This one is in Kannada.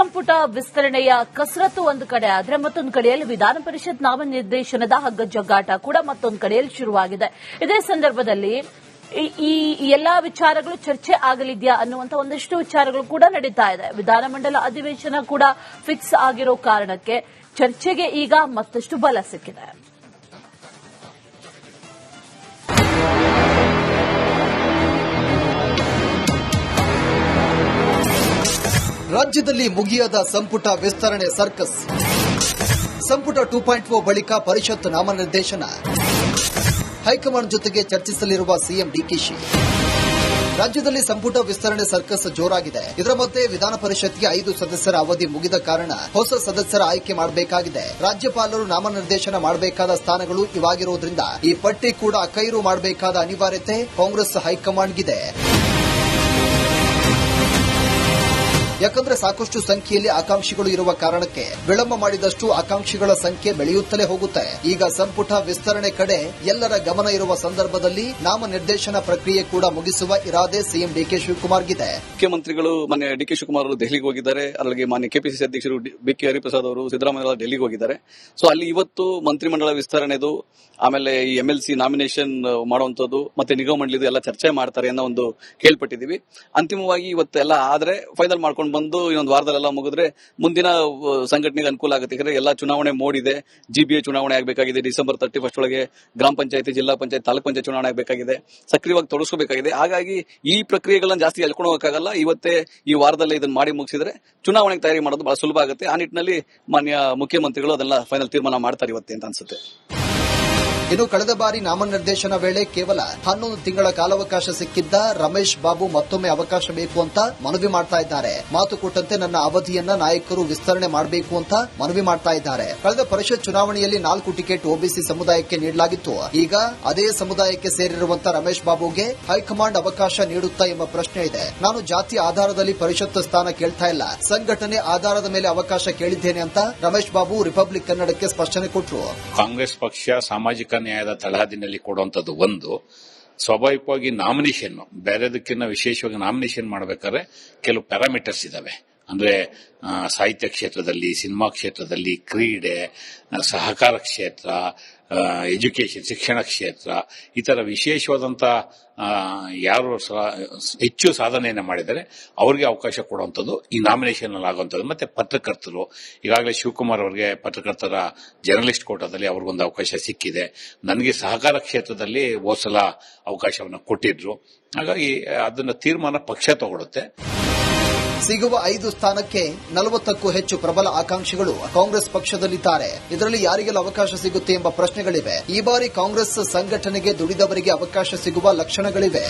ಸಂಪುಟ ವಿಸ್ತರಣೆಯ ಕಸರತ್ತು ಒಂದು ಕಡೆ ಆದರೆ ಮತ್ತೊಂದು ಕಡೆಯಲ್ಲಿ ವಿಧಾನ ಪರಿಷತ್ ನಾಮನಿರ್ದೇಶನದ ಹಗ್ಗ ಜಗ್ಗಾಟ ಕೂಡ ಮತ್ತೊಂದು ಕಡೆಯಲ್ಲಿ ಶುರುವಾಗಿದೆ. ಇದೇ ಸಂದರ್ಭದಲ್ಲಿ ಈ ಎಲ್ಲಾ ವಿಚಾರಗಳು ಚರ್ಚೆ ಆಗಲಿದೆಯಾ ಅನ್ನುವಂತ ಒಂದಷ್ಟು ವಿಚಾರಗಳು ಕೂಡ ನಡೀತಾ ಇದೆ. ವಿಧಾನಮಂಡಲ ಅಧಿವೇಶನ ಕೂಡ ಫಿಕ್ಸ್ ಆಗಿರೋ ಕಾರಣಕ್ಕೆ ಚರ್ಚೆಗೆ ಈಗ ಮತ್ತಷ್ಟು ಬಲ ಸಿಕ್ಕಿದೆ. ರಾಜ್ಯದಲ್ಲಿ ಮುಗಿಯದ ಸಂಪುಟ ವಿಸ್ತರಣೆ ಸರ್ಕಸ್. ಸಂಪುಟ 2.0 ಬಳಿಕ ಪರಿಷತ್ ನಾಮನಿರ್ದೇಶನ. ಹೈಕಮಾಂಡ್ ಜೊತೆಗೆ ಚರ್ಚಿಸಲಿರುವ ಸಿಎಂ ಡಿಕೆಶಿ. ರಾಜ್ಯದಲ್ಲಿ ಸಂಪುಟ ವಿಸ್ತರಣೆ ಸರ್ಕಸ್ ಜೋರಾಗಿದೆ. ಇದರ ಮಧ್ಯೆ ವಿಧಾನ ಪರಿಷತ್ಗೆ 5 ಸದಸ್ಯರ ಅವಧಿ ಮುಗಿದ ಕಾರಣ ಹೊಸ ಸದಸ್ಯರ ಆಯ್ಕೆ ಮಾಡಬೇಕಾಗಿದೆ. ರಾಜ್ಯಪಾಲರು ನಾಮನಿರ್ದೇಶನ ಮಾಡಬೇಕಾದ ಸ್ಥಾನಗಳು ಇವಾಗಿರುವುದರಿಂದ ಈ ಪಟ್ಟಿ ಕೂಡ ಅಖೈರು ಮಾಡಬೇಕಾದ ಅನಿವಾರ್ಯತೆ ಕಾಂಗ್ರೆಸ್ ಹೈಕಮಾಂಡ್ಗಿದೆ. ಯಾಕಂದ್ರೆ ಸಾಕಷ್ಟು ಸಂಖ್ಯೆಯಲ್ಲಿ ಆಕಾಂಕ್ಷಿಗಳು ಇರುವ ಕಾರಣಕ್ಕೆ ವಿಳಂಬ ಮಾಡಿದಷ್ಟು ಆಕಾಂಕ್ಷಿಗಳ ಸಂಖ್ಯೆ ಬೆಳೆಯುತ್ತಲೇ ಹೋಗುತ್ತೆ. ಈಗ ಸಂಪುಟ ವಿಸ್ತರಣೆ ಕಡೆ ಎಲ್ಲರ ಗಮನ ಇರುವ ಸಂದರ್ಭದಲ್ಲಿ ನಾಮನಿರ್ದೇಶನ ಪ್ರಕ್ರಿಯೆ ಕೂಡ ಮುಗಿಸುವ ಇರಾದೆ ಸಿಎಂ ಡಿಕೆ ಶಿವಕುಮಾರ್ಗಿದೆ. ಮುಖ್ಯಮಂತ್ರಿಗಳು ಮೊನ್ನೆ ಡಿಕೆ ಶಿವಕುಮಾರ್ ಅವರು ದೆಹಲಿಗೆ ಹೋಗಿದ್ದಾರೆ. ಅಲ್ಲಿಗೆ ಮಾನ್ಯ ಕೆಪಿಸಿಸಿ ಅಧ್ಯಕ್ಷರು ಬಿಕೆ ಹರಿಪ್ರಸಾದ್ ಅವರು ಸಿದ್ದರಾಮಯ್ಯ ಡೆಲ್ಲಿಗೆ ಹೋಗಿದ್ದಾರೆ. ಸೊ ಅಲ್ಲಿ ಇವತ್ತು ಮಂತ್ರಿಮಂಡಲ ವಿಸ್ತರಣೆದು ಆಮೇಲೆ ಈ ಎಂಎಲ್ಸಿ ನಾಮಿನೇಷನ್ ಮಾಡುವಂತದ್ದು ಮತ್ತೆ ನಿಗಮ ಮಂಡಳಿದು ಎಲ್ಲ ಚರ್ಚೆ ಮಾಡ್ತಾರೆ ಅನ್ನೋ ಒಂದು ಕೇಳ್ಪಟ್ಟಿದೀವಿ. ಅಂತಿಮವಾಗಿ ಇವತ್ತೆಲ್ಲ ಆದ್ರೆ ಫೈನಲ್ ಮಾಡ್ಕೊಂಡು ಬಂದು ಇನ್ನೊಂದು ವಾರದಲ್ಲೆಲ್ಲ ಮುಗಿದ್ರೆ ಮುಂದಿನ ಸಂಘಟನೆಗೆ ಅನುಕೂಲ ಆಗುತ್ತೆ. ಯಾಕಂದ್ರೆ ಎಲ್ಲ ಚುನಾವಣೆ ಮೋಡಿದೆ. ಜಿಬಿಎ ಚುನಾವಣೆ ಆಗಬೇಕಾಗಿದೆ. ಡಿಸೆಂಬರ್ 31 ಒಳಗೆ ಗ್ರಾಮ ಪಂಚಾಯತಿ, ಜಿಲ್ಲಾ ಪಂಚಾಯತ್, ತಾಲೂಕ್ ಪಂಚಾಯತ್ ಚುನಾವಣೆ ಆಗಬೇಕಾಗಿದೆ. ಸಕ್ರಿಯವಾಗಿ ತೊಡಗಿಸಬೇಕಾಗಿದೆ. ಹಾಗಾಗಿ ಈ ಪ್ರಕ್ರಿಯೆಗಳನ್ನ ಜಾಸ್ತಿ ಎಳ್ಕೊಂಡು ಹೋಗಕ್ಕಾಗಲ್ಲ. ಇವತ್ತೇ ಈ ವಾರದಲ್ಲೇ ಇದನ್ನ ಮಾಡಿ ಮುಗಿಸಿದ್ರೆ ಚುನಾವಣೆಗೆ ತಯಾರಿ ಮಾಡೋದು ಬಹಳ ಸುಲಭ ಆಗುತ್ತೆ. ಆ ನಿಟ್ಟಿನಲ್ಲಿ ಮಾನ್ಯ ಮುಖ್ಯಮಂತ್ರಿಗಳು ಅದೆಲ್ಲ ಫೈನಲ್ ತೀರ್ಮಾನ ಮಾಡ್ತಾರೆ ಇವತ್ತೇ ಅಂತ ಅನ್ಸುತ್ತೆ. ಇನ್ನು ಕಳೆದ ಬಾರಿ ನಾಮನಿರ್ದೇಶನ ವೇಳೆ ಕೇವಲ 11 ತಿಂಗಳ ಕಾಲಾವಕಾಶ ಸಿಕ್ಕಿದ್ದ ರಮೇಶ್ ಬಾಬು ಮತ್ತೊಮ್ಮೆ ಅವಕಾಶ ಬೇಕು ಅಂತ ಮನವಿ ಮಾಡ್ತಾ ಇದ್ದಾರೆ. ಮಾತು ಕೊಟ್ಟಂತೆ ನನ್ನ ಅವಧಿಯನ್ನ ನಾಯಕರು ವಿಸ್ತರಣೆ ಮಾಡಬೇಕು ಅಂತ ಮನವಿ ಮಾಡ್ತಾ ಇದ್ದಾರೆ. ಕಳೆದ ಪರಿಷತ್ ಚುನಾವಣೆಯಲ್ಲಿ 4 ಟಿಕೆಟ್ ಒಬಿಸಿ ಸಮುದಾಯಕ್ಕೆ ನೀಡಲಾಗಿತ್ತು. ಈಗ ಅದೇ ಸಮುದಾಯಕ್ಕೆ ಸೇರಿರುವಂತಹ ರಮೇಶ್ ಬಾಬುಗೆ ಹೈಕಮಾಂಡ್ ಅವಕಾಶ ನೀಡುತ್ತಾ ಎಂಬ ಪ್ರಶ್ನೆ ಇದೆ. ನಾನು ಜಾತಿ ಆಧಾರದಲ್ಲಿ ಪರಿಷತ್ ಸ್ಥಾನ ಕೇಳ್ತಾ ಇಲ್ಲ, ಸಂಘಟನೆ ಆಧಾರದ ಮೇಲೆ ಅವಕಾಶ ಕೇಳಿದ್ದೇನೆ ಅಂತ ರಮೇಶ್ ಬಾಬು ರಿಪಬ್ಲಿಕ್ ಕನ್ನಡಕ್ಕೆ ಸ್ಪಷ್ಟನೆ ಕೊಟ್ಟರು. ಕಾಂಗ್ರೆಸ್ ಪಕ್ಷ ಸಾಮಾಜಿಕ ನ್ಯಾಯದ ತಳಹದಿನಲ್ಲಿ ಕೊಡುವಂತದ್ದು ಒಂದು. ಸ್ವಾಭಾವಿಕವಾಗಿ ನಾಮಿನೇಷನ್ ಬೇರೆದಕ್ಕಿಂತ ವಿಶೇಷವಾಗಿ ನಾಮಿನೇಷನ್ ಮಾಡಬೇಕಾದ್ರೆ ಕೆಲವು ಪ್ಯಾರಾಮೀಟರ್ಸ್ ಇದಾವೆ. ಅಂದ್ರೆ ಸಾಹಿತ್ಯ ಕ್ಷೇತ್ರದಲ್ಲಿ, ಸಿನಿಮಾ ಕ್ಷೇತ್ರದಲ್ಲಿ, ಕ್ರೀಡೆ, ಸಹಕಾರ ಕ್ಷೇತ್ರ, ಎಜುಕೇಶನ್ ಶಿಕ್ಷಣ ಕ್ಷೇತ್ರ, ಈ ತರ ವಿಶೇಷವಾದಂತಹ ಯಾರು ಹೆಚ್ಚು ಸಾಧನೆಯನ್ನು ಮಾಡಿದರೆ ಅವರಿಗೆ ಅವಕಾಶ ಕೊಡುವಂಥದ್ದು ಈ ನಾಮಿನೇಷನ್ ಅಲ್ಲಿ ಆಗುವಂಥದ್ದು. ಮತ್ತೆ ಪತ್ರಕರ್ತರು, ಈಗಾಗಲೇ ಶಿವಕುಮಾರ್ ಅವರಿಗೆ ಪತ್ರಕರ್ತರ ಜರ್ನಲಿಸ್ಟ್ ಕೋಟಾದಲ್ಲಿ ಅವ್ರಿಗೊಂದು ಅವಕಾಶ ಸಿಕ್ಕಿದೆ. ನನಗೆ ಸಹಕಾರ ಕ್ಷೇತ್ರದಲ್ಲಿ ಹೋದ್ಸಲ ಅವಕಾಶವನ್ನು ಕೊಟ್ಟಿದ್ರು. ಹಾಗಾಗಿ ಅದನ್ನ ತೀರ್ಮಾನ ಪಕ್ಷ ತಗೊಳುತ್ತೆ. ಸಿಗುವ 5 ಸ್ಥಾನಕ್ಕೆ 40ಕ್ಕೂ ಹೆಚ್ಚು ಪ್ರಬಲ ಆಕಾಂಕ್ಷಿಗಳು ಕಾಂಗ್ರೆಸ್ ಪಕ್ಷದಲ್ಲಿದ್ದಾರೆ. ಇದರಲ್ಲಿ ಯಾರಿಗೆಲ್ಲ ಅವಕಾಶ ಸಿಗುತ್ತೆ ಎಂಬ ಪ್ರಶ್ನೆಗಳಿವೆ. ಈ ಬಾರಿ ಕಾಂಗ್ರೆಸ್ ಸಂಘಟನೆಗೆ ದುಡಿದವರಿಗೆ ಅವಕಾಶ ಸಿಗುವ ಲಕ್ಷಣಗಳಿವೆ.